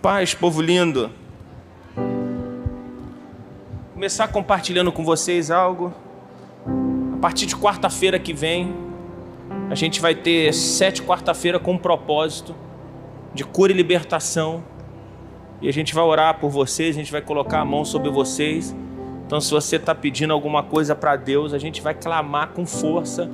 Paz, povo lindo. Começar compartilhando com vocês algo. A partir de quarta-feira que vem, a gente vai ter 7 quarta-feira com um propósito de cura e libertação. E a gente vai orar por vocês, a gente vai colocar a mão sobre vocês. Então, se você está pedindo alguma coisa para Deus, a gente vai clamar com força.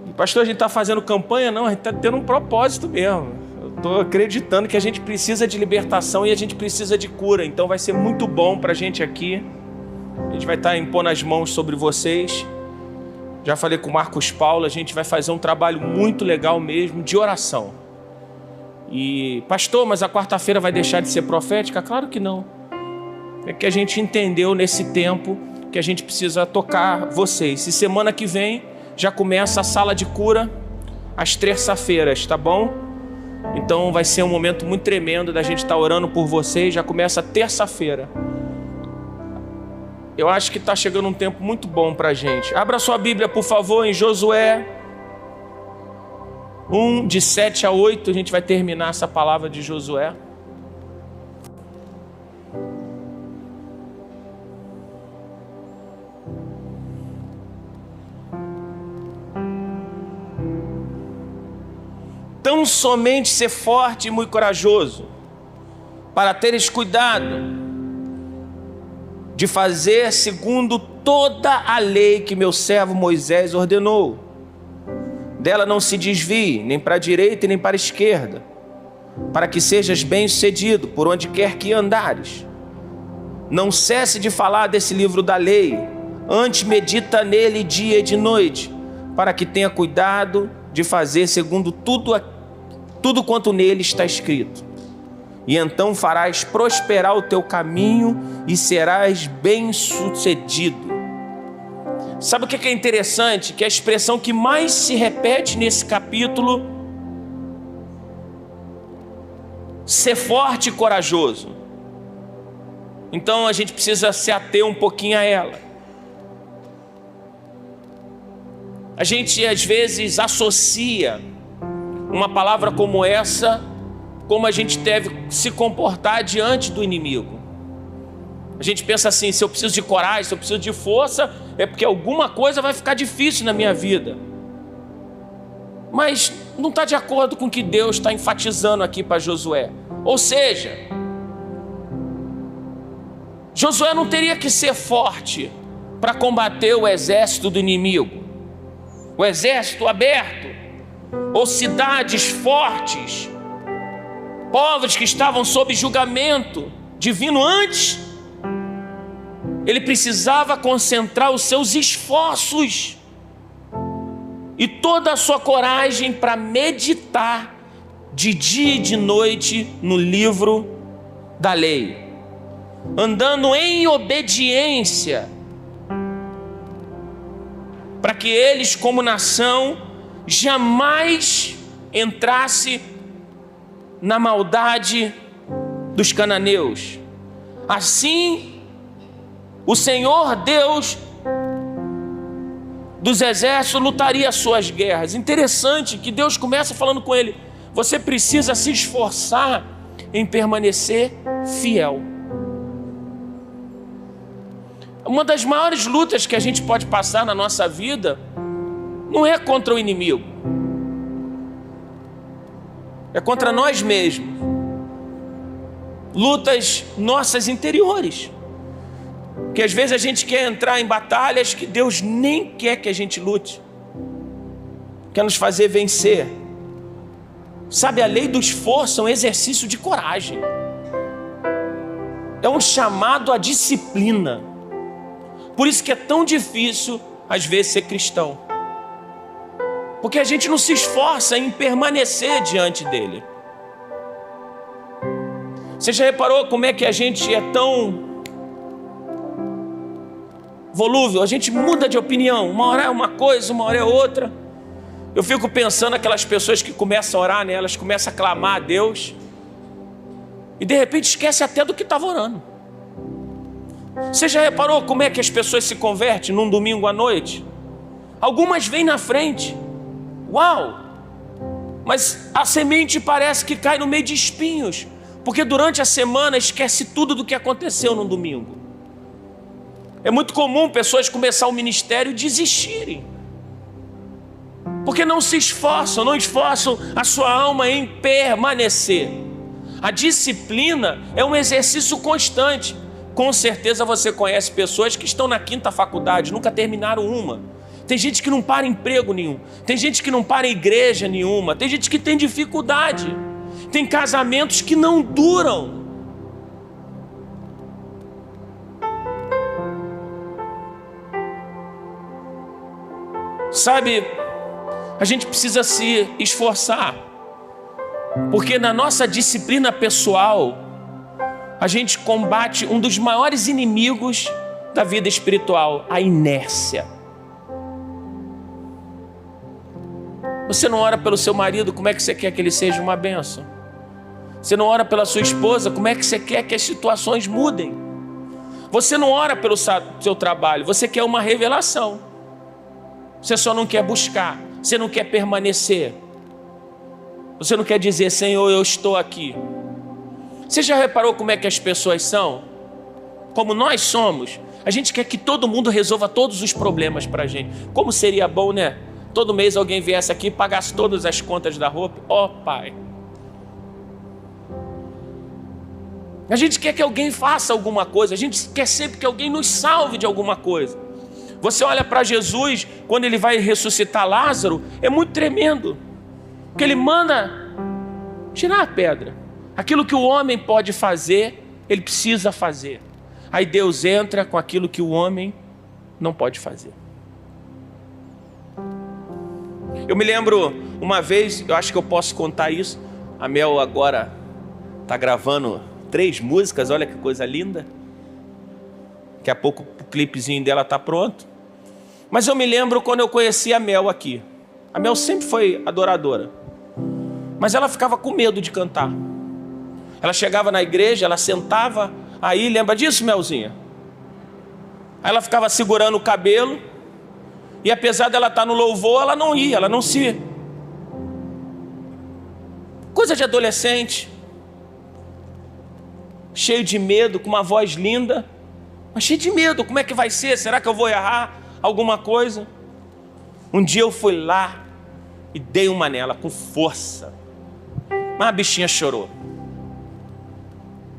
E, pastor, a gente está fazendo campanha? Não, a gente está tendo um propósito mesmo. Eu estou acreditando que a gente precisa de libertação e a gente precisa de cura. Então vai ser muito bom para a gente aqui. A gente vai estar impondo as mãos sobre vocês. Já falei com o Marcos Paulo, a gente vai fazer um trabalho muito legal mesmo de oração. E, pastor, mas a quarta-feira vai deixar de ser profética? Claro que não. É que a gente entendeu nesse tempo que a gente precisa tocar vocês. E semana que vem já começa a sala de cura às terça-feiras, tá bom? Então vai ser um momento muito tremendo da gente estar orando por vocês. Já começa terça-feira. Eu acho que está chegando um tempo muito bom para a gente. Abra sua Bíblia, por favor, em Josué 1, de 7 a 8. A gente vai terminar essa palavra de Josué. Tão somente ser forte e muito corajoso, para teres cuidado de fazer segundo toda a lei que meu servo Moisés ordenou. Dela não se desvie, nem para a direita e nem para a esquerda, para que sejas bem-sucedido por onde quer que andares. Não cesse de falar desse livro da lei, antes medita nele dia e de noite, para que tenha cuidado de fazer segundo tudo quanto nele está escrito. E então farás prosperar o teu caminho e serás bem-sucedido. Sabe o que é interessante? Que a expressão que mais se repete nesse capítulo: ser forte e corajoso. Então a gente precisa se ater um pouquinho a ela. A gente às vezes associa uma palavra como essa, como a gente deve se comportar diante do inimigo. A gente pensa assim: se eu preciso de coragem, se eu preciso de força, é porque alguma coisa vai ficar difícil na minha vida. Mas não está de acordo com o que Deus está enfatizando aqui para Josué. Ou seja, Josué não teria que ser forte para combater o exército do inimigo, o exército aberto, ou cidades fortes, povos que estavam sob julgamento divino antes. Ele precisava concentrar os seus esforços e toda a sua coragem para meditar de dia e de noite no livro da lei, andando em obediência, para que eles, como nação, jamais entrasse na maldade dos cananeus. Assim, o Senhor Deus dos exércitos lutaria as suas guerras. Interessante que Deus começa falando com ele: você precisa se esforçar em permanecer fiel. Uma das maiores lutas que a gente pode passar na nossa vida não é contra o inimigo, é contra nós mesmos. Lutas nossas interiores, que às vezes a gente quer entrar em batalhas que Deus nem quer que a gente lute, quer nos fazer vencer. Sabe, a lei do esforço é um exercício de coragem, é um chamado à disciplina. Por isso que é tão difícil às vezes ser cristão, porque a gente não se esforça em permanecer diante dele. Você já reparou como é que a gente é tão volúvel? A gente muda de opinião, uma hora é uma coisa, uma hora é outra. Eu fico pensando naquelas pessoas que começam a orar, né? Elas começam a clamar a Deus e de repente esquece até do que estava orando. Você já reparou como é que as pessoas se convertem num domingo à noite? Algumas vêm na frente, uau, mas a semente parece que cai no meio de espinhos, Porque durante a semana esquece tudo do que aconteceu no domingo. É muito comum pessoas começar o ministério e desistirem. Porque não se esforçam, não esforçam a sua alma em permanecer. A disciplina é um exercício constante. Com certeza você conhece pessoas que estão na 5ª faculdade, nunca terminaram uma. Tem gente que não para em emprego nenhum. Tem gente que não para em igreja nenhuma. Tem gente que tem dificuldade. Tem casamentos que não duram. Sabe, a gente precisa se esforçar, porque na nossa disciplina pessoal, a gente combate um dos maiores inimigos da vida espiritual, a inércia. Você não ora pelo seu marido, como é que você quer que ele seja uma bênção? Você não ora pela sua esposa, como é que você quer que as situações mudem? Você não ora pelo seu trabalho, você quer uma revelação. Você só não quer buscar, você não quer permanecer. Você não quer dizer, Senhor, eu estou aqui. Você já reparou como é que as pessoas são? Como nós somos. A gente quer que todo mundo resolva todos os problemas pra gente. Como seria bom, né? Todo mês alguém viesse aqui e pagasse todas as contas da roupa. Ó, Pai. A gente quer que alguém faça alguma coisa. A gente quer sempre que alguém nos salve de alguma coisa. Você olha para Jesus, quando ele vai ressuscitar Lázaro, é muito tremendo. Porque ele manda tirar a pedra. Aquilo que o homem pode fazer, ele precisa fazer. Aí Deus entra com aquilo que o homem não pode fazer. Eu me lembro uma vez, eu acho que eu posso contar isso. A Mel agora está gravando 3 músicas, olha que coisa linda. Daqui a pouco o clipezinho dela está pronto. Mas eu me lembro quando eu conheci a Mel aqui. A Mel sempre foi adoradora. Mas ela ficava com medo de cantar. Ela chegava na igreja, ela sentava. Aí, lembra disso, Melzinha? Aí ela ficava segurando o cabelo. E apesar dela estar no louvor, ela não ia, ela não se... Coisa de adolescente. Cheio de medo, com uma voz linda. Mas cheio de medo, como é que vai ser? Será que eu vou errar alguma coisa? Um dia eu fui lá e dei uma nela com força. Mas a bichinha chorou.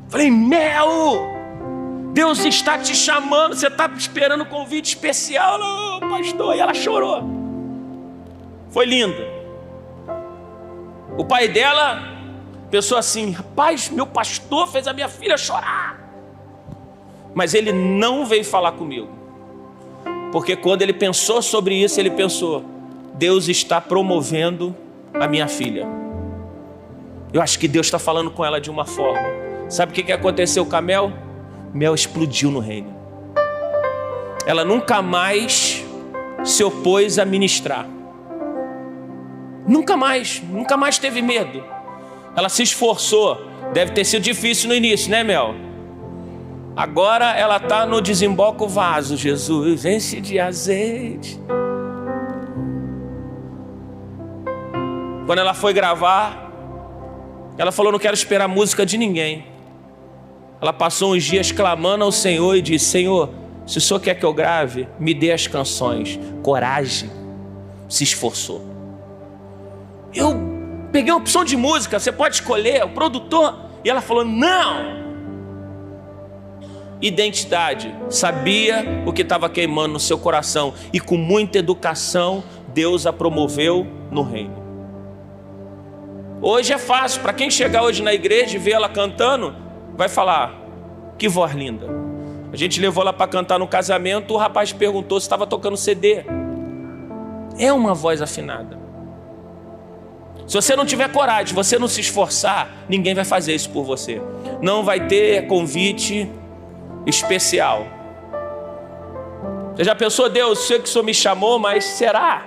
Falei, Mel, Deus está te chamando, você está esperando um convite especial. Não, pastor, e ela chorou. Foi lindo. O pai dela pensou assim, rapaz, meu pastor fez a minha filha chorar. Mas ele não veio falar comigo. Porque quando ele pensou sobre isso, ele pensou, Deus está promovendo a minha filha. Eu acho que Deus está falando com ela de uma forma. Sabe o que aconteceu com a Mel? Mel explodiu no reino. Ela nunca mais se opôs a ministrar. Nunca mais teve medo. Ela se esforçou. Deve ter sido difícil no início, né, Mel? Agora ela está no desemboca o vaso. Jesus, enche de azeite. Quando ela foi gravar, ela falou, não quero esperar música de ninguém. Ela passou uns dias clamando ao Senhor e disse, Senhor, se o Senhor quer que eu grave, me dê as canções. Coragem. Se esforçou. Eu peguei a opção de música, você pode escolher, o produtor. E ela falou, não. Identidade, sabia o que estava queimando no seu coração. E com muita educação, Deus a promoveu no reino. Hoje é fácil, para quem chegar hoje na igreja e ver ela cantando, vai falar, que voz linda. A gente levou ela para cantar no casamento, o rapaz perguntou se estava tocando CD. É uma voz afinada. Se você não tiver coragem, se você não se esforçar, ninguém vai fazer isso por você. Não vai ter convite especial. Você já pensou, Deus, sei que o Senhor me chamou, mas será?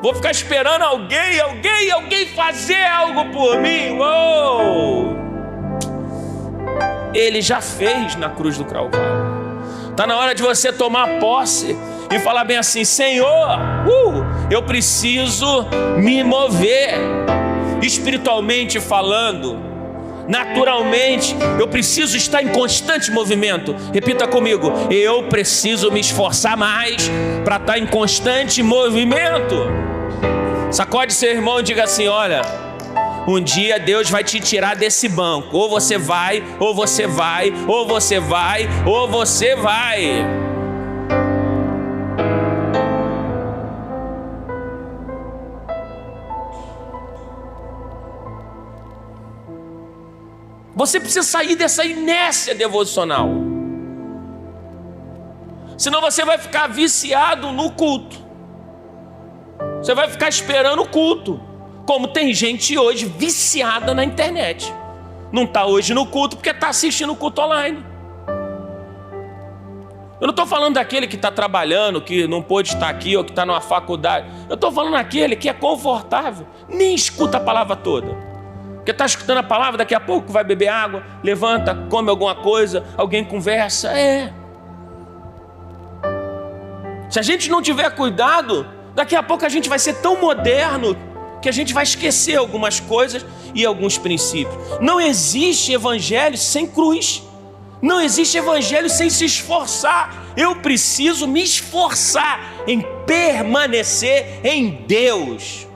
Vou ficar esperando alguém fazer algo por mim? Uou! Ele já fez na cruz do Calvário. Está na hora de você tomar posse e falar bem assim, Senhor, eu preciso me mover, espiritualmente falando. Naturalmente, eu preciso estar em constante movimento. Repita comigo: eu preciso me esforçar mais para estar em constante movimento. Sacode seu irmão e diga assim: olha, um dia Deus vai te tirar desse banco. Ou você vai, ou você vai, ou você vai, ou você vai. Você precisa sair dessa inércia devocional. Senão você vai ficar viciado no culto. Você vai ficar esperando o culto. Como tem gente hoje viciada na internet. Não está hoje no culto porque está assistindo o culto online. Eu não estou falando daquele que está trabalhando, que não pôde estar aqui ou que está numa faculdade. Eu estou falando daquele que é confortável, nem escuta a palavra toda. Porque está escutando a palavra, daqui a pouco vai beber água, levanta, come alguma coisa, alguém conversa. Se a gente não tiver cuidado, daqui a pouco a gente vai ser tão moderno que a gente vai esquecer algumas coisas e alguns princípios. Não existe evangelho sem cruz. Não existe evangelho sem se esforçar. Eu preciso me esforçar em permanecer em Deus.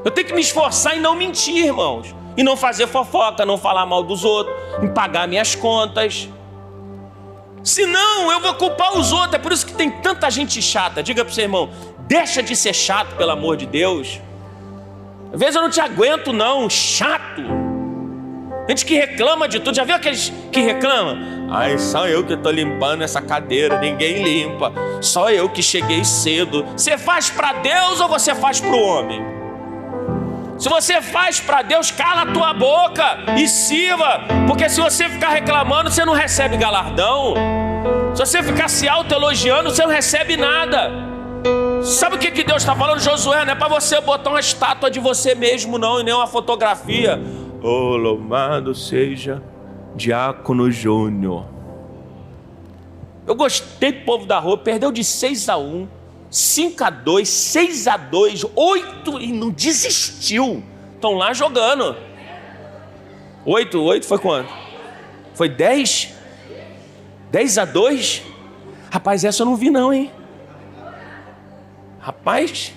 Eu tenho que me esforçar em não mentir, irmãos. E não fazer fofoca, não falar mal dos outros, em pagar minhas contas. Senão eu vou culpar os outros. É por isso que tem tanta gente chata. Diga para o seu irmão: deixa de ser chato, pelo amor de Deus. Às vezes eu não te aguento não, chato. Gente que reclama de tudo. Já viu aqueles que reclamam? Ai, só eu que estou limpando essa cadeira, ninguém limpa. Só eu que cheguei cedo. Você faz para Deus ou você faz para o homem? Se você faz para Deus, cala a tua boca e sirva. Porque se você ficar reclamando, você não recebe galardão. Se você ficar se auto-elogiando, você não recebe nada. Sabe o que Deus está falando, Josué? Não é para você botar uma estátua de você mesmo não, e nem uma fotografia. Oh, louvado seja Diácono Júnior. Eu gostei do povo da rua. Perdeu de 6-1, 5-2, 6-2, 8 e não desistiu. Estão lá jogando. 8 foi quanto? Foi 10? 10-2? Rapaz, essa eu não vi não, hein? Rapaz,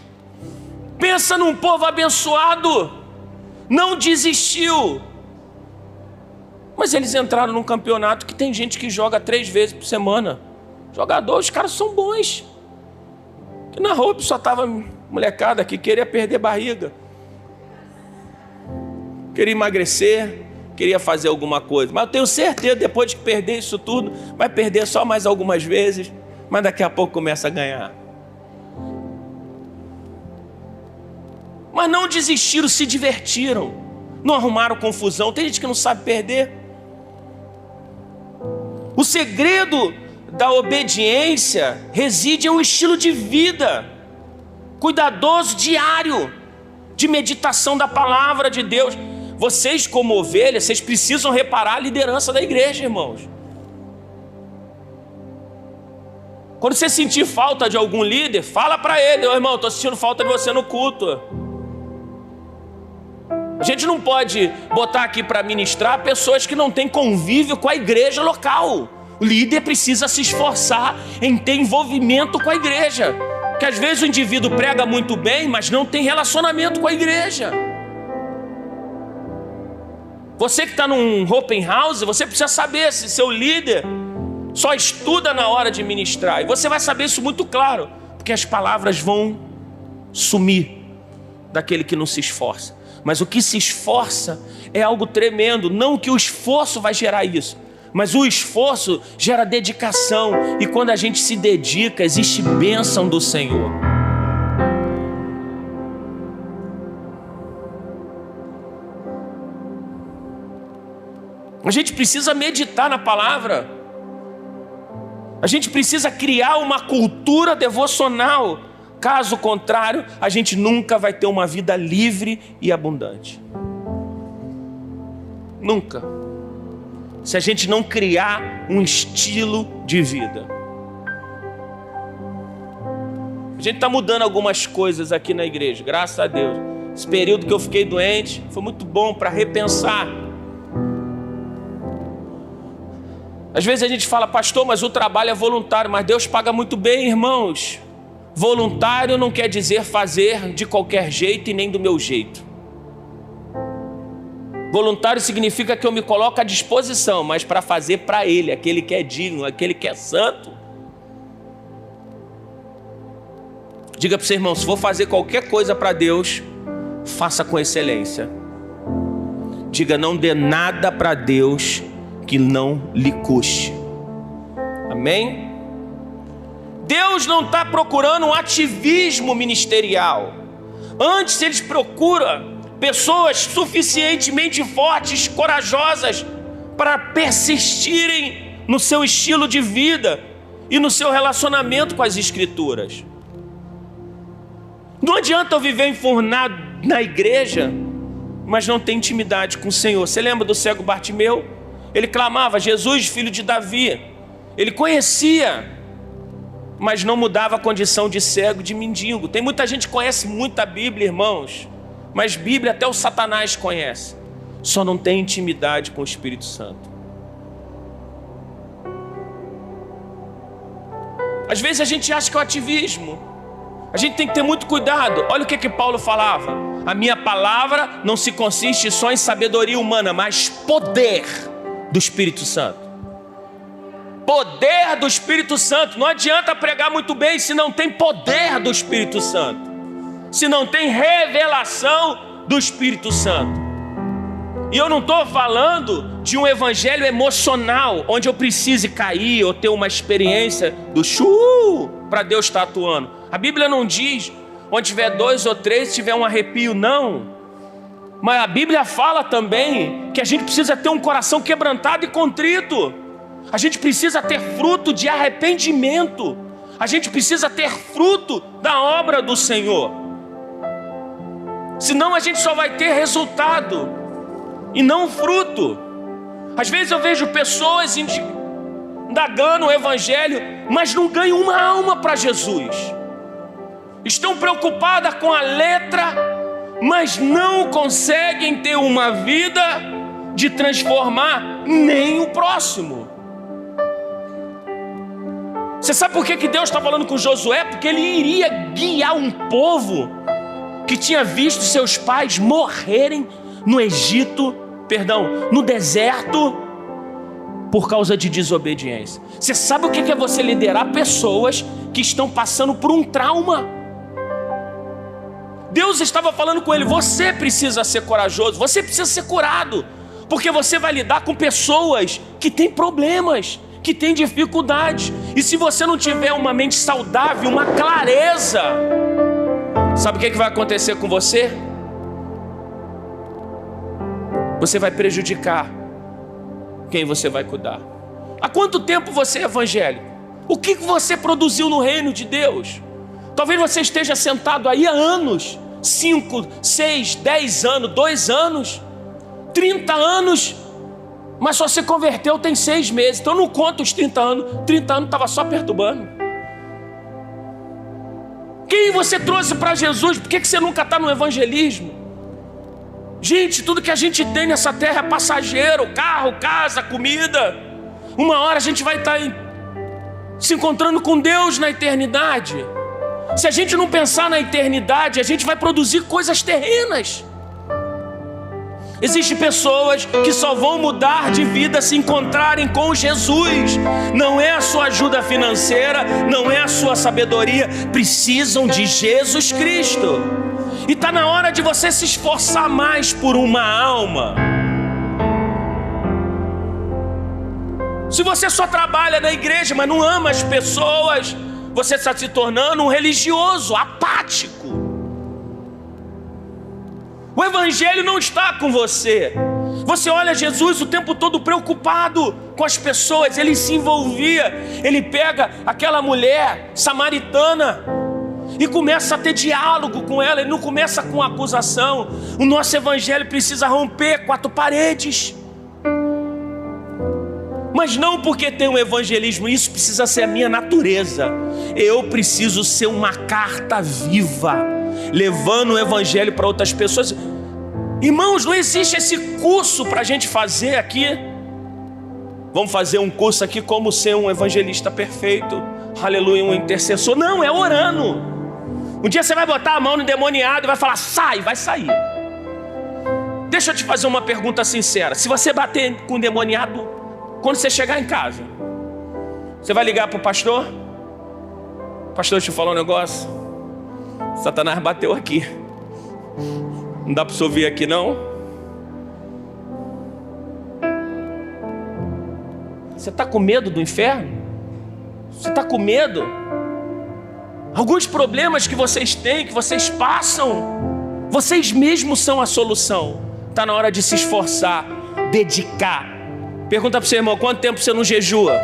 pensa num povo abençoado. Não desistiu. Mas eles entraram num campeonato que tem gente que joga 3 vezes por semana. Jogador, os caras são bons. Que na roupa só tava molecada que queria perder barriga, queria emagrecer, queria fazer alguma coisa. Mas eu tenho certeza, depois de perder isso tudo, vai perder só mais algumas vezes, mas daqui a pouco começa a ganhar. Mas não desistiram, se divertiram, não arrumaram confusão. Tem gente que não sabe perder. O segredo da obediência reside em um estilo de vida cuidadoso, diário, de meditação da palavra de Deus. Vocês, como ovelhas, vocês precisam reparar a liderança da igreja, irmãos. Quando você sentir falta de algum líder, fala para ele: ô irmão, estou sentindo falta de você no culto. A gente não pode botar aqui para ministrar pessoas que não têm convívio com a igreja local. O líder precisa se esforçar em ter envolvimento com a igreja. Porque às vezes o indivíduo prega muito bem, mas não tem relacionamento com a igreja. Você que está num open house, você precisa saber se seu líder só estuda na hora de ministrar. E você vai saber isso muito claro, porque as palavras vão sumir daquele que não se esforça. Mas o que se esforça é algo tremendo. Não que o esforço vai gerar isso, mas o esforço gera dedicação. E quando a gente se dedica, existe bênção do Senhor. A gente precisa meditar na palavra. A gente precisa criar uma cultura devocional. Caso contrário, a gente nunca vai ter uma vida livre e abundante. Nunca. Se a gente não criar um estilo de vida. A gente está mudando algumas coisas aqui na igreja, graças a Deus. Esse período que eu fiquei doente foi muito bom para repensar. Às vezes a gente fala, pastor, mas o trabalho é voluntário, mas Deus paga muito bem, irmãos. Voluntário não quer dizer fazer de qualquer jeito e nem do meu jeito. Voluntário significa que eu me coloco à disposição, mas para fazer para Ele, aquele que é digno, aquele que é santo. Diga para o seu irmão, se for fazer qualquer coisa para Deus, faça com excelência. Diga, não dê nada para Deus que não lhe custe. Amém? Deus não está procurando um ativismo ministerial. Antes Ele procura pessoas suficientemente fortes, corajosas, para persistirem no seu estilo de vida e no seu relacionamento com as Escrituras. Não adianta eu viver enfurnado na igreja, mas não ter intimidade com o Senhor. Você lembra do cego Bartimeu? Ele clamava, Jesus, filho de Davi. Ele conhecia, mas não mudava a condição de cego, de mendigo. Tem muita gente que conhece muita Bíblia, irmãos, mas Bíblia até o Satanás conhece. Só não tem intimidade com o Espírito Santo. Às vezes a gente acha que é o ativismo. A gente tem que ter muito cuidado. Olha o que Paulo falava. A minha palavra não se consiste só em sabedoria humana, mas poder do Espírito Santo. Poder do Espírito Santo. Não adianta pregar muito bem se não tem poder do Espírito Santo, se não tem revelação do Espírito Santo. E eu não estou falando de um evangelho emocional, onde eu precise cair ou ter uma experiência do para Deus estar atuando. A Bíblia não diz, onde tiver 2 ou 3, tiver um arrepio, não. Mas a Bíblia fala também que a gente precisa ter um coração quebrantado e contrito. A gente precisa ter fruto de arrependimento. A gente precisa ter fruto da obra do Senhor. Senão a gente só vai ter resultado e não fruto. Às vezes eu vejo pessoas indagando o evangelho, mas não ganham uma alma para Jesus. Estão preocupadas com a letra, mas não conseguem ter uma vida de transformar nem o próximo. Você sabe por que Deus está falando com Josué? Porque ele iria guiar um povo que tinha visto seus pais morrerem no Egito, no deserto, por causa de desobediência. Você sabe o que é você liderar pessoas que estão passando por um trauma? Deus estava falando com ele, você precisa ser corajoso, você precisa ser curado, porque você vai lidar com pessoas que têm problemas, que têm dificuldades. E se você não tiver uma mente saudável, uma clareza, sabe o que vai acontecer com você? Você vai prejudicar quem você vai cuidar. Há quanto tempo você é evangélico? O que você produziu no reino de Deus? Talvez você esteja sentado aí há anos, 5, 6, 10 anos, 2 anos, 30 anos, mas só se converteu tem 6 meses. Então não conta os 30 anos. 30 anos estava só perturbando. Quem você trouxe para Jesus? Por que você nunca está no evangelismo? Gente, tudo que a gente tem nessa terra é passageiro. Carro, casa, comida. Uma hora a gente vai estar se encontrando com Deus na eternidade. Se a gente não pensar na eternidade, a gente vai produzir coisas terrenas. Existem pessoas que só vão mudar de vida se encontrarem com Jesus. Não é a sua ajuda financeira, não é a sua sabedoria. Precisam de Jesus Cristo. E está na hora de você se esforçar mais por uma alma. Se você só trabalha na igreja, mas não ama as pessoas, você está se tornando um religioso apático. O evangelho não está com você. Você olha Jesus o tempo todo preocupado com as pessoas. Ele se envolvia. Ele pega aquela mulher samaritana e começa a ter diálogo com ela. Ele não começa com acusação. O nosso evangelho precisa romper 4 paredes. Mas não porque tem um evangelismo. Isso precisa ser a minha natureza. Eu preciso ser uma carta viva, levando o evangelho para outras pessoas. Irmãos, não existe esse curso para a gente fazer aqui. vamos fazer um curso aqui como ser um evangelista perfeito, aleluia, um intercessor. Não, é orando. Um dia você vai botar a mão no endemoniado e vai falar, sai, vai sair. Deixa eu te fazer uma pergunta sincera. Se você bater com o endemoniado, quando você chegar em casa, você vai ligar para o pastor? Pastor, deixa eu falar um negócio. Satanás bateu aqui. Não dá para você ouvir aqui não? Você está com medo do inferno? Você está com medo? Alguns problemas que vocês têm, que vocês passam, vocês mesmos são a solução. Está na hora de se esforçar, dedicar. Pergunta para o seu irmão, quanto tempo você não jejua?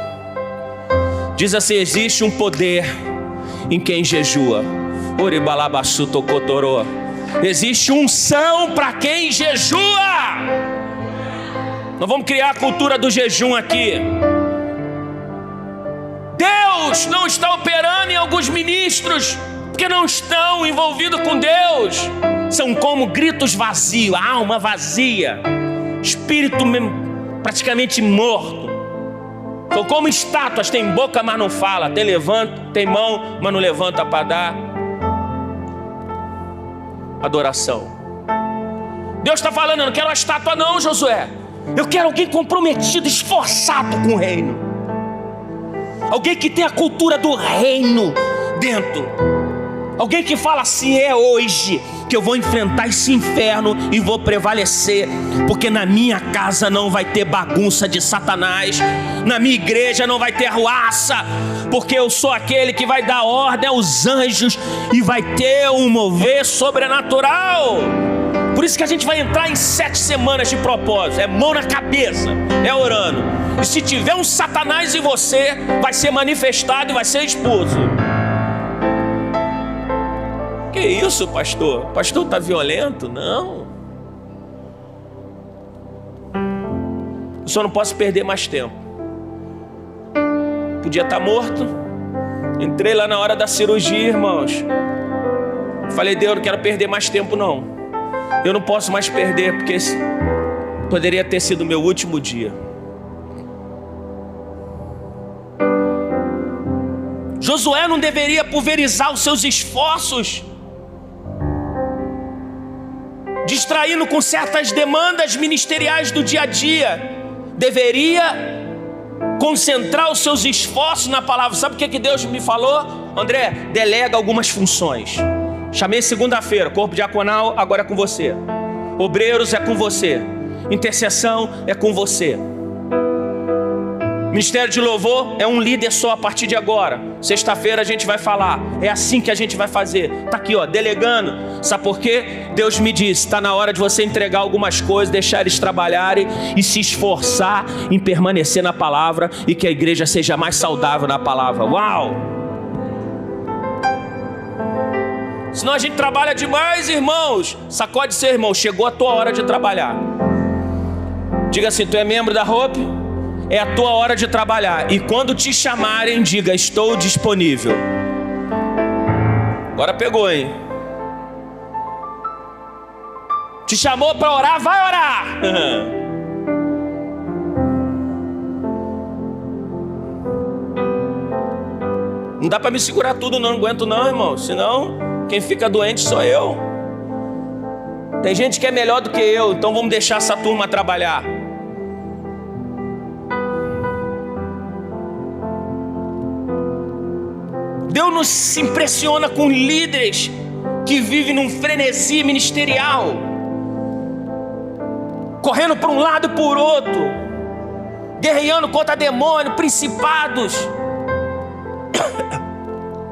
Diz assim, existe um poder em quem jejua. Existe unção para quem jejua. Nós vamos criar a cultura do jejum aqui. Deus não está operando em alguns ministros porque não estão envolvidos com Deus. São como gritos vazios, alma vazia, espírito praticamente morto. São como estátuas, tem boca mas não fala, tem mão mas não levanta para dar adoração. Deus está falando, eu não quero uma estátua não, Josué. Eu quero alguém comprometido, esforçado com o reino. Alguém que tem a cultura do reino dentro. Alguém que fala assim, é hoje que eu vou enfrentar esse inferno e vou prevalecer. Porque na minha casa não vai ter bagunça de Satanás. Na minha igreja não vai ter arruaça. Porque eu sou aquele que vai dar ordem aos anjos e vai ter um mover sobrenatural. Por isso que a gente vai entrar em 7 semanas de propósito. É mão na cabeça, é orando. E se tiver um Satanás em você, vai ser manifestado e vai ser expulso. Que isso, pastor? O pastor está violento? Não. Eu só não posso perder mais tempo. Podia estar morto. Entrei lá na hora da cirurgia, irmãos. Falei, Deus, eu não quero perder mais tempo não. Eu não posso mais perder, porque esse poderia ter sido o meu último dia. Josué não deveria pulverizar os seus esforços, distraindo com certas demandas ministeriais do dia a dia. Deveria concentrar os seus esforços na palavra. Sabe o que Deus me falou? André, delega algumas funções. Chamei segunda-feira, corpo diaconal agora é com você. Obreiros é com você. Intercessão é com você. Ministério de louvor é um líder só a partir de agora. Sexta-feira a gente vai falar. É assim que a gente vai fazer. Tá aqui, ó, delegando. Sabe por quê? Deus me disse, está na hora de você entregar algumas coisas, deixar eles trabalharem e se esforçar em permanecer na palavra e que a igreja seja mais saudável na palavra. Uau! Senão a gente trabalha demais, irmãos. Sacode seu irmão, chegou a tua hora de trabalhar. Diga assim, tu é membro da Hope? É a tua hora de trabalhar. E quando te chamarem, diga, estou disponível. Agora pegou, hein? Te chamou para orar, vai orar. Não dá para me segurar tudo, não aguento não, irmão. Senão, quem fica doente sou eu. Tem gente que é melhor do que eu, então vamos deixar essa turma trabalhar. Deus não se impressiona com líderes que vivem num frenesi ministerial, correndo por um lado e por outro, guerreando contra demônios, principados.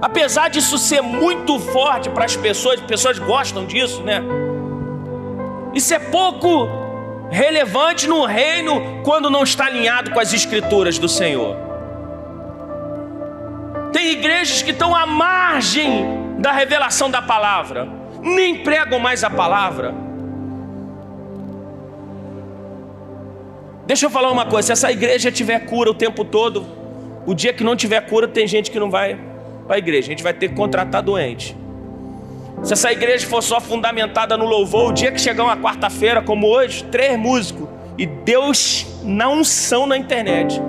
Apesar disso ser muito forte para as pessoas gostam disso, né? Isso é pouco relevante no reino quando não está alinhado com as escrituras do Senhor. Tem igrejas que estão à margem da revelação da palavra, nem pregam mais a palavra. Deixa eu falar uma coisa, se essa igreja tiver cura o tempo todo, o dia que não tiver cura tem gente que não vai para a igreja, a gente vai ter que contratar doente. Se essa igreja for só fundamentada no louvor, o dia que chegar uma quarta-feira como hoje, 3 músicos E Deus, na unção na internet,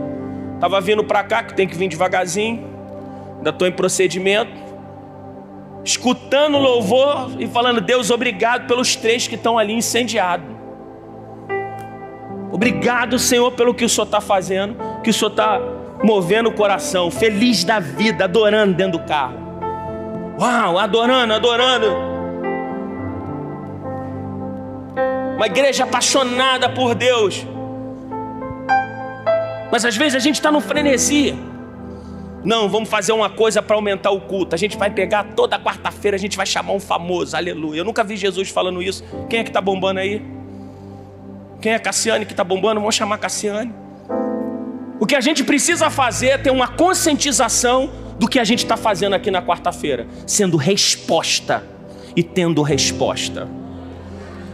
estava vindo para cá, que tem que vir devagarzinho, ainda estou em procedimento, escutando louvor e falando: Deus, obrigado pelos 3 que estão ali incendiados. Obrigado, Senhor, pelo que o Senhor está fazendo, que o Senhor está movendo o coração, feliz da vida, adorando dentro do carro. Uau, adorando. Uma igreja apaixonada por Deus. Mas às vezes a gente está no frenesi. Não, vamos fazer uma coisa para aumentar o culto. A gente vai pegar toda quarta-feira, a gente vai chamar um famoso, aleluia. Eu nunca vi Jesus falando isso. Quem é que está bombando aí? Quem é Cassiane que está bombando? Vamos chamar Cassiane. O que a gente precisa fazer é ter uma conscientização do que a gente está fazendo aqui na quarta-feira, sendo resposta e tendo resposta.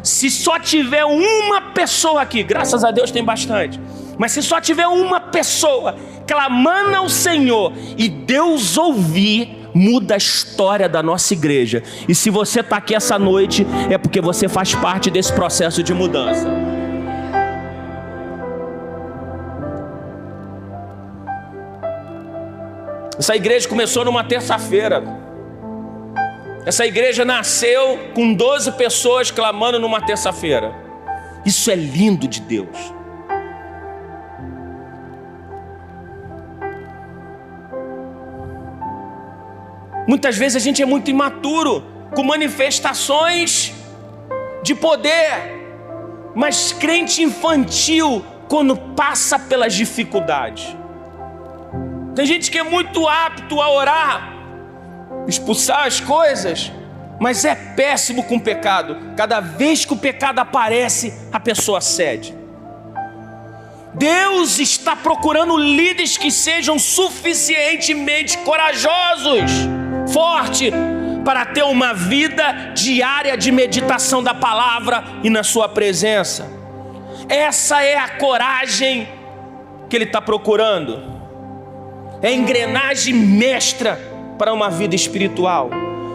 Se só tiver uma pessoa aqui, graças a Deus tem bastante, mas se só tiver uma pessoa clamando ao Senhor e Deus ouvir, muda a história da nossa igreja. E se você está aqui essa noite, é porque você faz parte desse processo de mudança. Essa igreja começou numa terça-feira. Essa igreja nasceu com 12 pessoas clamando numa terça-feira. Isso é lindo de Deus. Muitas vezes a gente é muito imaturo, com manifestações de poder, mas crente infantil quando passa pelas dificuldades. Tem gente que é muito apto a orar, expulsar as coisas, mas é péssimo com o pecado. Cada vez que o pecado aparece, a pessoa cede. Deus está procurando líderes que sejam suficientemente corajosos, fortes, para ter uma vida diária de meditação da palavra e na sua presença. Essa é a coragem que Ele está procurando. É a engrenagem mestra para uma vida espiritual.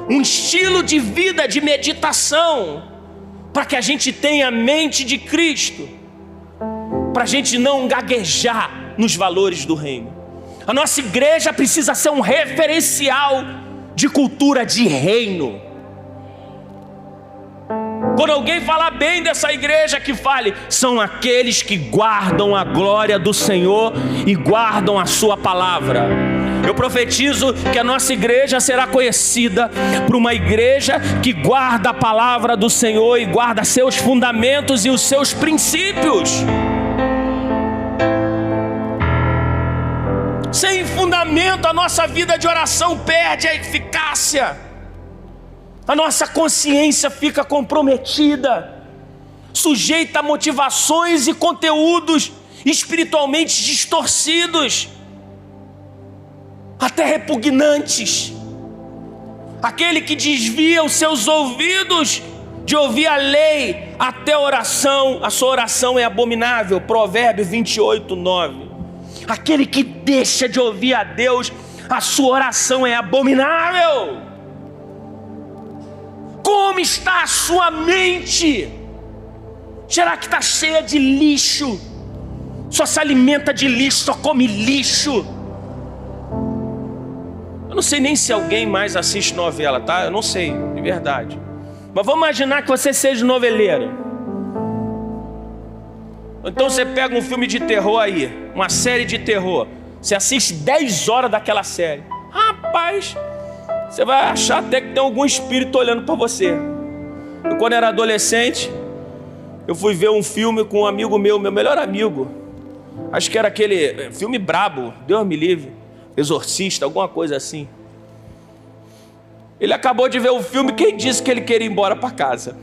Um estilo de vida de meditação, para que a gente tenha a mente de Cristo, para a gente não gaguejar nos valores do reino. A nossa igreja precisa ser um referencial de cultura de reino. Quando alguém falar bem dessa igreja, que fale: são aqueles que guardam a glória do Senhor e guardam a sua palavra. Eu profetizo que a nossa igreja será conhecida por uma igreja que guarda a palavra do Senhor e guarda seus fundamentos e os seus princípios. Sem fundamento, a nossa vida de oração perde a eficácia. A nossa consciência fica comprometida, sujeita a motivações e conteúdos espiritualmente distorcidos, até repugnantes. Aquele que desvia os seus ouvidos de ouvir a lei até a oração, a sua oração é abominável. Provérbios 28:9. Aquele que deixa de ouvir a Deus, a sua oração é abominável. Como está a sua mente? Será que está cheia de lixo? Só se alimenta de lixo, só come lixo. Eu não sei nem se alguém mais assiste novela, tá? Eu não sei, de verdade. Mas vamos imaginar que você seja noveleiro. Então você pega um filme de terror aí, uma série de terror. Você assiste 10 horas daquela série. Rapaz, você vai achar até que tem algum espírito olhando para você. Eu, quando era adolescente, eu fui ver um filme com um amigo meu melhor amigo. Acho que era aquele filme brabo, Deus me livre, Exorcista, alguma coisa assim. Ele acabou de ver o filme, quem disse que ele queria ir embora para casa?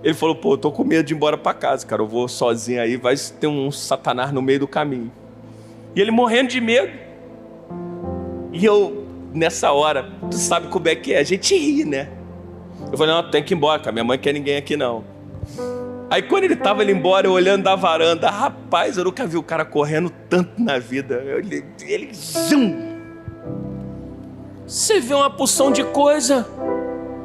Ele falou: pô, eu tô com medo de ir embora para casa, cara, eu vou sozinho aí, vai ter um satanás no meio do caminho. E ele morrendo de medo. E eu, nessa hora, tu sabe como é que é, a gente ri, né? Eu falei: não, tem que ir embora, cara, minha mãe quer ninguém aqui não. Aí quando ele tava ali embora, eu olhando da varanda, rapaz, eu nunca vi o cara correndo tanto na vida. Ele zum! Você vê uma porção de coisa.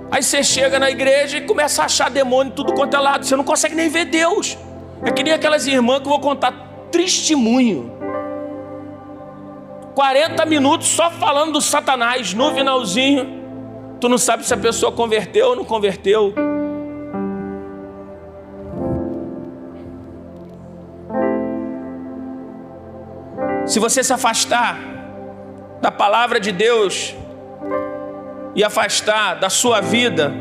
Aí você chega na igreja e começa a achar demônio tudo quanto é lado. Você não consegue nem ver Deus. É que nem aquelas irmãs que eu vou contar testemunho. 40 minutos só falando do Satanás. No finalzinho, tu não sabe se a pessoa converteu ou não converteu. Se você se afastar da palavra de Deus e afastar da sua vida,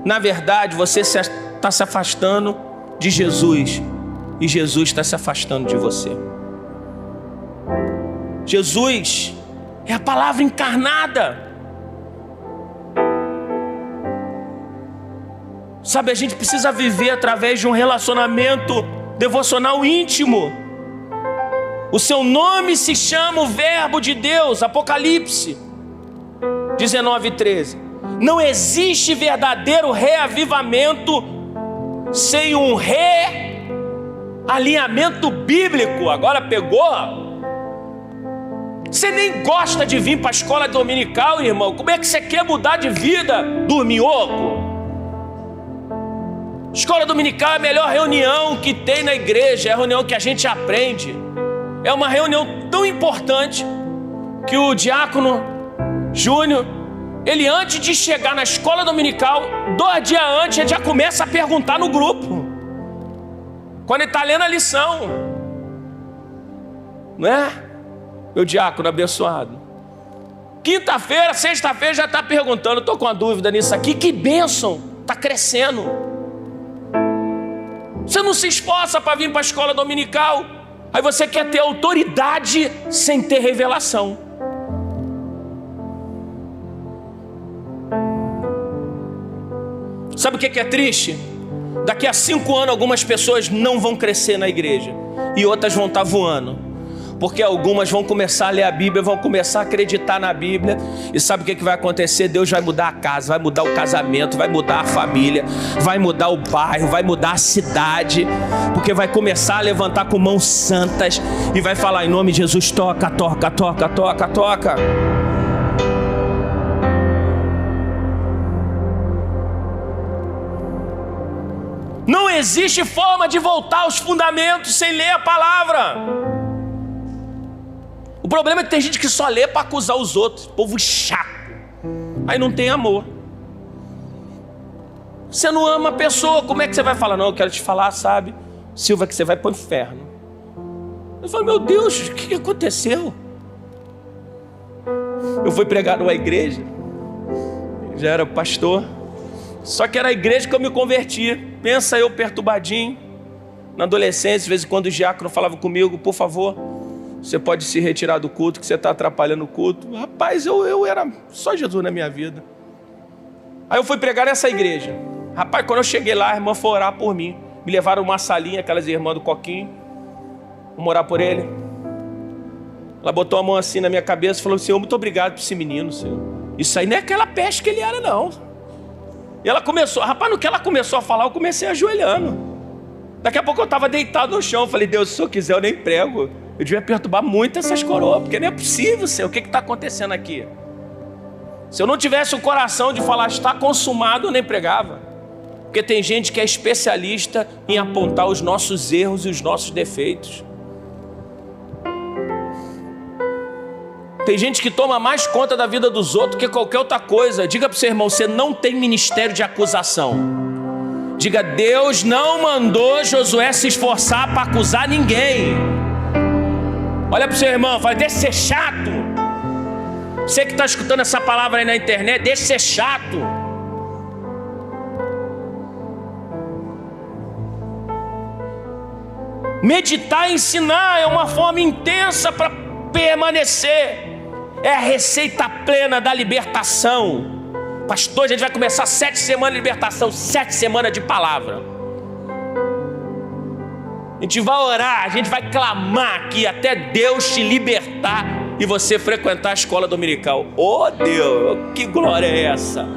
na verdade você está se afastando de Jesus e Jesus está se afastando de você. Jesus é a palavra encarnada. Sabe, a gente precisa viver através de um relacionamento devocional íntimo. O seu nome se chama o Verbo de Deus, Apocalipse 19:13. Não existe verdadeiro reavivamento sem um realinhamento bíblico. Agora pegou? Você nem gosta de vir para a escola dominical, irmão. Como é que você quer mudar de vida, dorminhoco? Escola dominical é a melhor reunião que tem na igreja. É a reunião que a gente aprende. É uma reunião tão importante que o diácono Júnior, ele antes de chegar na escola dominical, 2 dias antes, ele já começa a perguntar no grupo. Quando ele está lendo a lição. Não é? Meu diácono abençoado. Quinta-feira, sexta-feira já está perguntando. Estou com uma dúvida nisso aqui. Que bênção. Está crescendo. Você não se esforça para vir para a escola dominical. Aí você quer ter autoridade sem ter revelação. Sabe o que é triste? Daqui a 5 anos algumas pessoas não vão crescer na igreja e outras vão estar voando. Porque algumas vão começar a ler a Bíblia, vão começar a acreditar na Bíblia. E sabe o que vai acontecer? Deus vai mudar a casa, vai mudar o casamento, vai mudar a família, vai mudar o bairro, vai mudar a cidade. Porque vai começar a levantar com mãos santas e vai falar em nome de Jesus: toca, toca, toca, toca, toca. Não existe forma de voltar aos fundamentos sem ler a palavra. O problema é que tem gente que só lê para acusar os outros. Povo chato. Aí não tem amor. Você não ama a pessoa. Como é que você vai falar? Não, eu quero te falar, sabe, Silva, que você vai para o inferno. Eu falo, meu Deus, o que aconteceu? Eu fui pregar numa igreja. Já era pastor. Só que era a igreja que eu me converti. Pensa eu perturbadinho. Na adolescência, de vez em quando o diácono falava comigo: por favor, você pode se retirar do culto, que você está atrapalhando o culto. Rapaz, eu era só Jesus na minha vida. Aí eu fui pregar nessa igreja. Rapaz, quando eu cheguei lá, a irmã foi orar por mim. Me levaram uma salinha, aquelas irmãs do Coquinho. Vamos orar por ele. Ela botou a mão assim na minha cabeça e falou: Senhor, muito obrigado por esse menino, Senhor. Isso aí não é aquela peste que ele era, não. E ela começou, rapaz, no que ela começou a falar, eu comecei ajoelhando. Daqui a pouco eu estava deitado no chão. Falei: Deus, se o Senhor quiser, eu nem prego. Eu devia perturbar muito essas coroas, porque não é possível, Senhor. O que está acontecendo aqui? Se eu não tivesse o coração de falar está consumado, eu nem pregava. Porque tem gente que é especialista em apontar os nossos erros e os nossos defeitos. Tem gente que toma mais conta da vida dos outros que qualquer outra coisa. Diga para o seu irmão: você não tem ministério de acusação. Diga: Deus não mandou Josué se esforçar para acusar ninguém. Olha para o seu irmão, fala: deixa de ser chato. Você que está escutando essa palavra aí na internet, deixa de ser chato. Meditar e ensinar é uma forma intensa para permanecer. É a receita plena da libertação. Pastor, a gente vai começar 7 semanas de libertação, 7 semanas de palavra. A gente vai orar, a gente vai clamar aqui até Deus te libertar e você frequentar a escola dominical. Oh Deus, que glória é essa?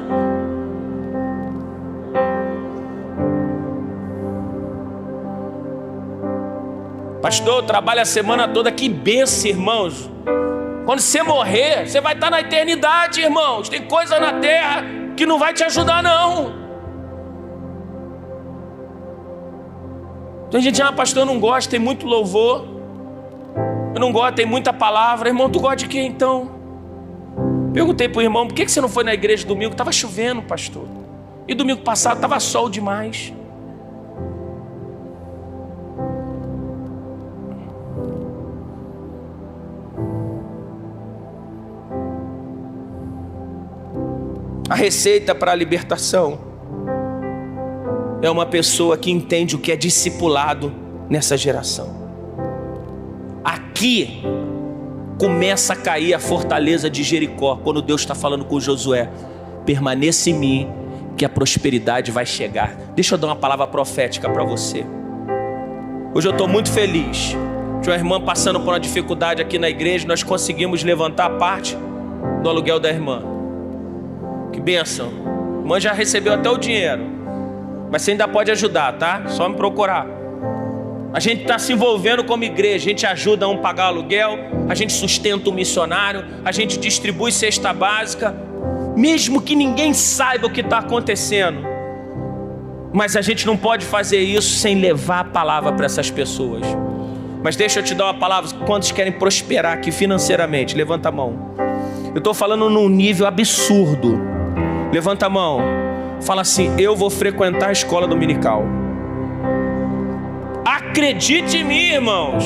Pastor, eu trabalho a semana toda. Que bênção, irmãos. Quando você morrer, você vai estar na eternidade, irmãos. Tem coisa na terra que não vai te ajudar, não. Tem gente, pastor, eu não gosto, tem muito louvor. Eu não gosto, tem muita palavra. Irmão, tu gosta de quê então? Perguntei pro irmão, por que você não foi na igreja domingo? Estava chovendo, pastor. E domingo passado estava sol demais. A receita para a libertação é uma pessoa que entende o que é discipulado nessa geração. Aqui começa a cair a fortaleza de Jericó, quando Deus está falando com Josué: permaneça em mim, que a prosperidade vai chegar. Deixa eu dar uma palavra profética para você. Hoje eu estou muito feliz. Tinha uma irmã passando por uma dificuldade aqui na igreja, nós conseguimos levantar parte do aluguel da irmã. Que bênção. A irmã já recebeu até o dinheiro, mas você ainda pode ajudar, tá? Só me procurar. A gente está se envolvendo como igreja, a gente ajuda um a pagar aluguel, a gente sustenta um missionário, a gente distribui cesta básica, mesmo que ninguém saiba o que está acontecendo. Mas a gente não pode fazer isso sem levar a palavra para essas pessoas. Mas deixa eu te dar uma palavra. Quantos querem prosperar aqui financeiramente? Levanta a mão. Eu estou falando num nível absurdo. Levanta a mão. Fala assim: eu vou frequentar a escola dominical. Acredite em mim, irmãos.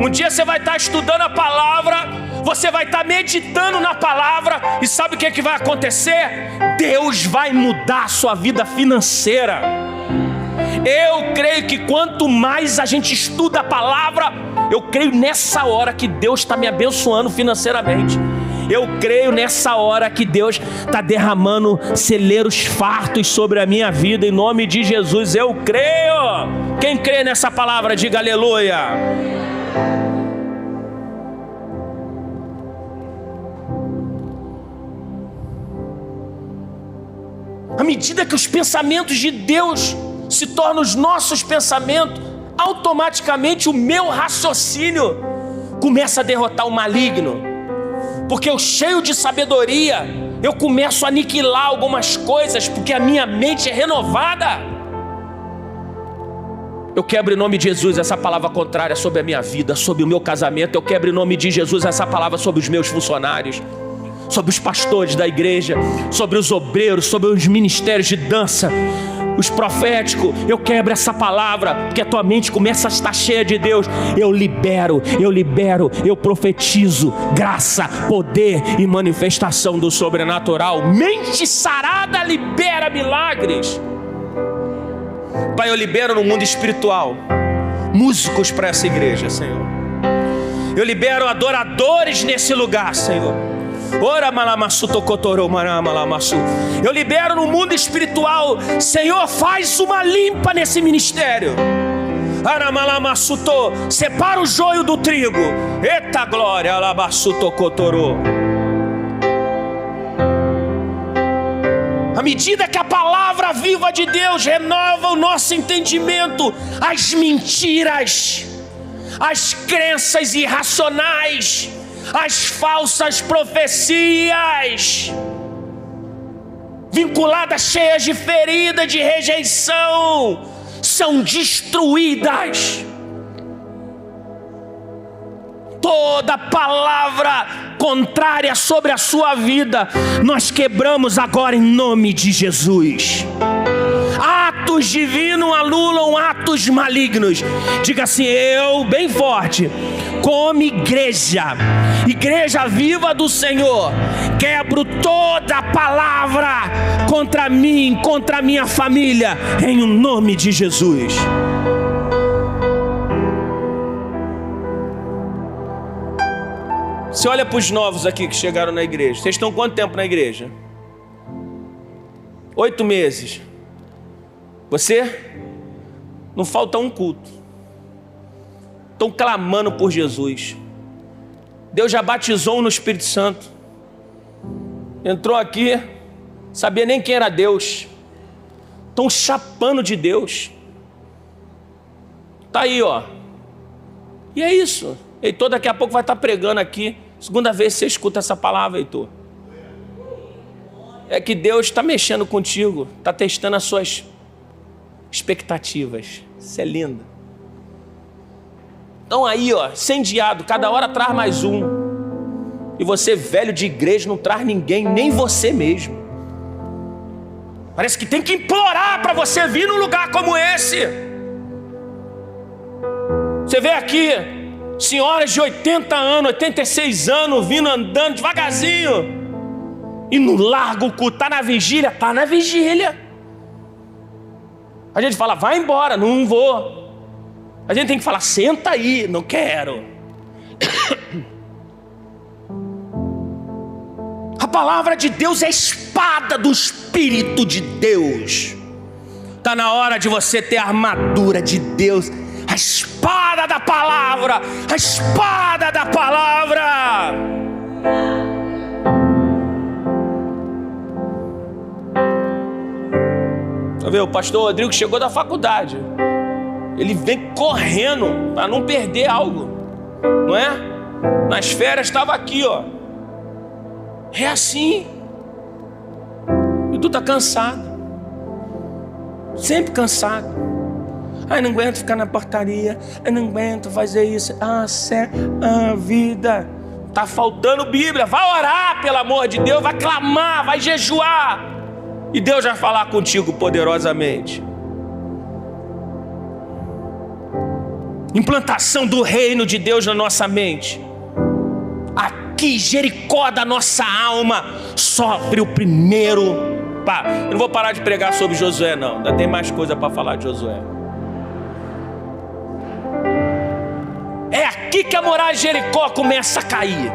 Um dia você vai estar estudando a palavra, você vai estar meditando na palavra, e sabe o que é que vai acontecer? Deus vai mudar a sua vida financeira. Eu creio que quanto mais a gente estuda a palavra, eu creio nessa hora que Deus está me abençoando financeiramente. Eu creio nessa hora que Deus está derramando celeiros fartos sobre a minha vida, em nome de Jesus. Eu creio. Quem crê nessa palavra, diga aleluia. À medida que os pensamentos de Deus se tornam os nossos pensamentos, automaticamente o meu raciocínio começa a derrotar o maligno. Porque eu, cheio de sabedoria, eu começo a aniquilar algumas coisas, porque a minha mente é renovada. Eu quebro em nome de Jesus essa palavra contrária sobre a minha vida, sobre o meu casamento. Eu quebro em nome de Jesus essa palavra sobre os meus funcionários, sobre os pastores da igreja, sobre os obreiros, sobre os ministérios de dança, os proféticos. Eu quebro essa palavra, porque a tua mente começa a estar cheia de Deus. Eu libero, eu profetizo graça, poder e manifestação do sobrenatural. Mente sarada libera milagres. Pai, eu libero no mundo espiritual músicos para essa igreja, Senhor. Eu libero adoradores nesse lugar, Senhor. Eu libero no mundo espiritual, Senhor, faz uma limpa nesse ministério. Separa o joio do trigo. Eita glória. À medida que a palavra viva de Deus renova o nosso entendimento, as mentiras, as crenças irracionais, as falsas profecias vinculadas, cheias de ferida, de rejeição, são destruídas. Toda palavra contrária sobre a sua vida, nós quebramos agora em nome de Jesus. Atos divinos anulam atos malignos. Diga assim: eu, bem forte, como igreja viva do Senhor, quebro toda palavra contra mim, contra a minha família, em nome de Jesus. Você olha para os novos aqui que chegaram na igreja. Vocês estão quanto tempo na igreja? 8 meses. Você? Não falta um culto. Estão clamando por Jesus. Deus já batizou no Espírito Santo. Entrou aqui, sabia nem quem era Deus. Estão chapando de Deus. Tá aí, ó. E é isso. Heitor daqui a pouco vai estar pregando aqui. Segunda vez que você escuta essa palavra, Heitor. É que Deus está mexendo contigo, está testando as suas expectativas. Isso é lindo. Então aí, ó, incendiado, cada hora traz mais um. E você, velho de igreja, não traz ninguém, nem você mesmo. Parece que tem que implorar para você vir num lugar como esse. Você vê aqui senhoras de 80 anos, 86 anos, vindo andando devagarzinho. E no largo o culto, tá na vigília? Tá na vigília. A gente fala, vai embora, não vou. A gente tem que falar, senta aí, não quero. A palavra de Deus é a espada do Espírito de Deus. Está na hora de você ter a armadura de Deus. A espada da palavra. A espada da palavra. O pastor Rodrigo chegou da faculdade. Ele vem correndo para não perder algo, não é? Nas férias estava aqui, ó. É assim. E tu tá cansado. Sempre cansado. Ai, não aguento ficar na portaria. Eu não aguento fazer isso. A vida. Tá faltando Bíblia. Vai orar, pelo amor de Deus. Vai clamar, vai jejuar. E Deus vai falar contigo poderosamente. Implantação do reino de Deus na nossa mente. Aqui, Jericó da nossa alma sofre o primeiro. Eu não vou parar de pregar sobre Josué, não. Ainda tem mais coisa para falar de Josué. É aqui que a muralha de Jericó começa a cair.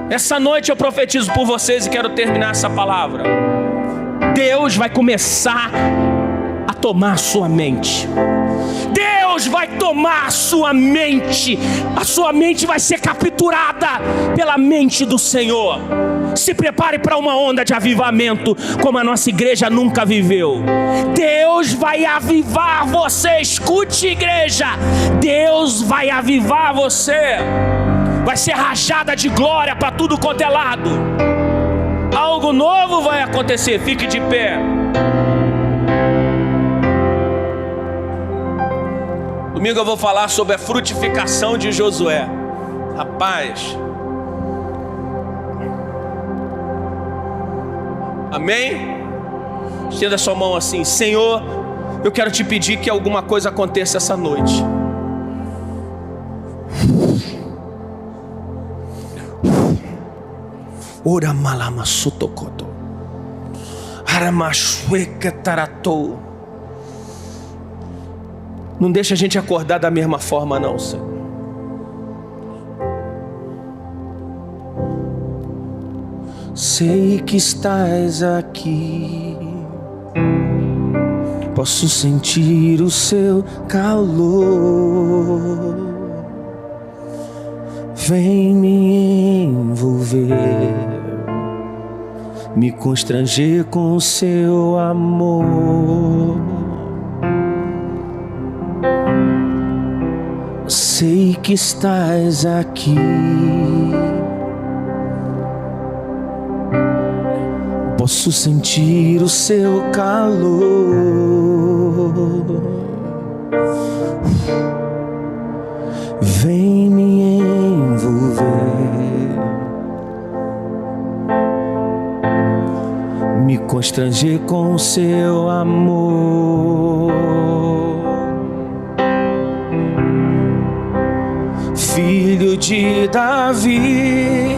Essa noite eu profetizo por vocês e quero terminar essa palavra. Deus vai começar a tomar a sua mente. Deus vai tomar a sua mente. A sua mente vai ser capturada pela mente do Senhor. Se prepare para uma onda de avivamento como a nossa igreja nunca viveu. Deus vai avivar você. Escute, igreja. Deus vai avivar você. Vai ser rajada de glória para tudo quanto é lado. Algo novo vai acontecer. Fique de pé. Domingo eu vou falar sobre a frutificação de Josué. Rapaz. Amém? Estenda sua mão assim. Senhor, eu quero te pedir que alguma coisa aconteça essa noite. Ora malama sutokoto. Aramashueka taratou. Não deixa a gente acordar da mesma forma, não, Senhor. Sei que estás aqui. Posso sentir o seu calor. Vem me envolver, me constranger com o seu amor. Sei que estás aqui. Posso sentir o seu calor. Vem me envolver, me constranger com o seu amor. Filho de Davi,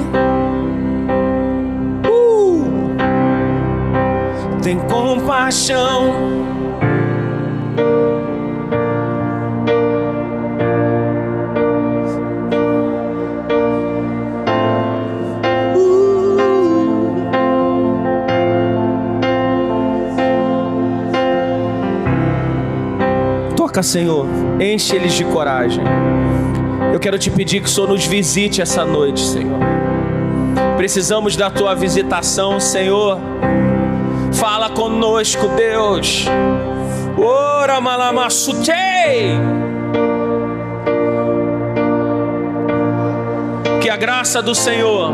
tem compaixão. Toca, Senhor, enche eles de coragem. Eu quero te pedir que o Senhor nos visite essa noite, Senhor. Precisamos da tua visitação, Senhor. Fala conosco, Deus. Ora malamassutei. Que a graça do Senhor,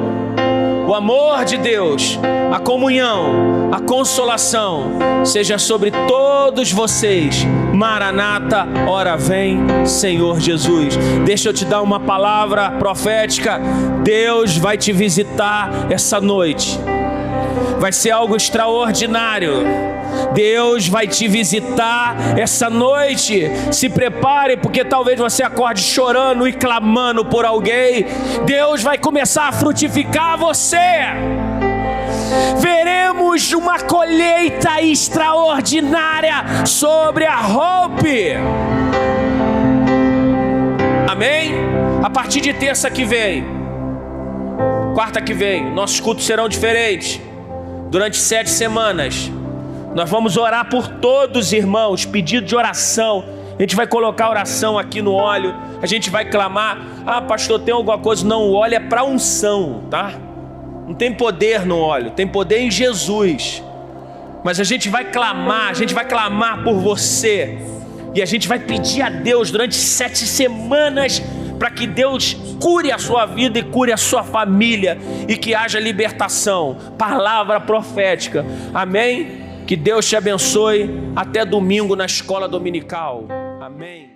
o amor de Deus, a comunhão, a consolação seja sobre todos vocês. Maranata, ora vem, Senhor Jesus. Deixa eu te dar uma palavra profética. Deus vai te visitar essa noite. Vai ser algo extraordinário. Deus vai te visitar essa noite. Se prepare, porque talvez você acorde chorando e clamando por alguém. Deus vai começar a frutificar você. Veremos uma colheita extraordinária sobre a Hope. Amém? A partir de terça que vem, quarta que vem, nossos cultos serão diferentes. Durante 7 semanas, nós vamos orar por todos, irmãos, pedido de oração. A gente vai colocar oração aqui no óleo. A gente vai clamar. Ah, pastor, tem alguma coisa? Não, o óleo é para unção, tá? Não tem poder no óleo, tem poder em Jesus. Mas a gente vai clamar por você. E a gente vai pedir a Deus durante 7 semanas para que Deus cure a sua vida e cure a sua família e que haja libertação. Palavra profética. Amém? Que Deus te abençoe. Até domingo na escola dominical. Amém.